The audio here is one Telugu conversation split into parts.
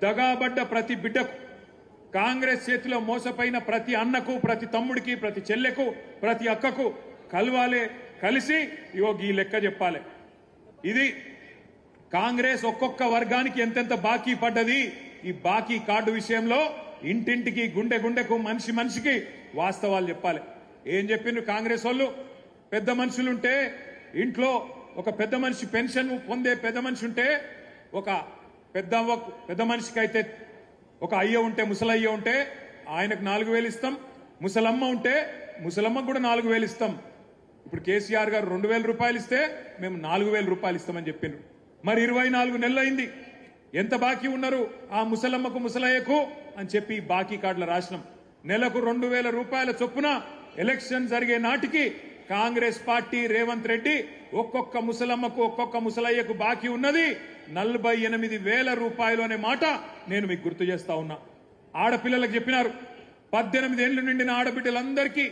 దగాబడ్డ ప్రతి బిడ్డకు, కాంగ్రెస్ చేతిలో మోసపోయిన ప్రతి అన్నకు, ప్రతి తమ్ముడికి, ప్రతి చెల్లెకు, ప్రతి అక్కకు కలవాలే, కలిసి ఇగో ఈ లెక్క చెప్పాలి. ఇది కాంగ్రెస్ ఒక్కొక్క వర్గానికి ఎంతెంత బాకీ పడ్డది. ఈ బాకీ కార్డు విషయంలో ఇంటింటికి, గుండె గుండెకు, మనిషి మనిషికి వాస్తవాలు చెప్పాలి. ఏం చెప్పిండ్రు కాంగ్రెస్ వాళ్ళు? పెద్ద మనుషులుంటే ఇంట్లో ఒక పెద్ద మనిషి పెన్షన్ పొందే పెద్ద మనిషి ఉంటే, ఒక పెద్ద మనిషికి అయితే ఒక అయ్య ఉంటే, ముసలయ్య ఉంటే ఆయనకు 4,000 ఇస్తాం. ముసలమ్మ ఉంటే ముసలమ్మకు కూడా 4,000 ఇస్తాం. ఇప్పుడు కేసీఆర్ గారు 2,000 రూపాయలు ఇస్తే మేము 4,000 రూపాయలు ఇస్తామని చెప్పిండ్రు. మరి 24 నెలలు అయింది. ఎంత బాకీ ఉన్నారు ఆ ముసలమ్మకు, ముసలయ్యకు అని చెప్పి బాకీ కార్డుల రాసినాం. నెలకు 2,000 రూపాయల చొప్పున ఎలక్షన్ జరిగే నాటికి కాంగ్రెస్ పార్టీ, రేవంత్ రెడ్డి ఒక్కొక్క ముసలమ్మకు, ఒక్కొక్క ముసలయ్యకు బాకీ ఉన్నది 48,000 రూపాయలు అనే మాట నేను మీకు గుర్తు చేస్తా ఉన్నా. ఆడపిల్లలకు చెప్పినారు, 18 ఏళ్లు నిండిన ఆడబిడ్డలందరికీ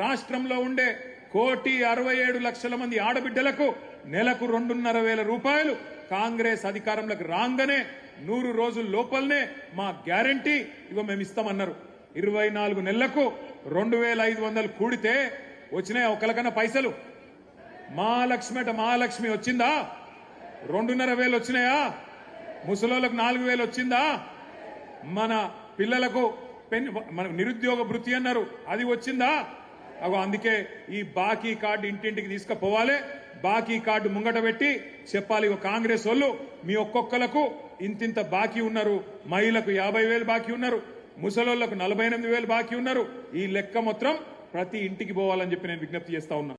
రాష్ట్రంలో ఉండే 1,67,00,000 మంది ఆడబిడ్డలకు నెలకు 2,500 రూపాయలు కాంగ్రెస్ అధికారంలోకి రాగానే 100 రోజుల లోపలనే మా గ్యారంటీ ఇగో మేము ఇస్తామన్నారు. 24 నెలలకు 2,500 కూడితే వచ్చినాయా ఒకరికన్నా పైసలు? మహాలక్ష్మి వచ్చిందా? 2,500 వచ్చినాయా? ముసలోళ్ళకు 4,000 వచ్చిందా? మన పిల్లలకు మన నిరుద్యోగ భృతి అన్నారు, అది వచ్చిందా? అగో అందుకే ఈ బాకీ కార్డు ఇంటింటికి తీసుకుపోవాలి. బాకీ కార్డు ముంగట పెట్టి చెప్పాలి, కాంగ్రెస్ వాళ్ళు మీ ఒక్కొక్కలకు ఇంతింత బాకీ ఉన్నారు. మహిళలకు 50,000 బాకీ ఉన్నారు, ముసలోళ్లకు 48,000 బాకీ ఉన్నారు. ఈ లెక్క మొత్తం ప్రతి ఇంటికి పోవాలని చెప్పి నేను విజ్ఞప్తి చేస్తా ఉన్నా.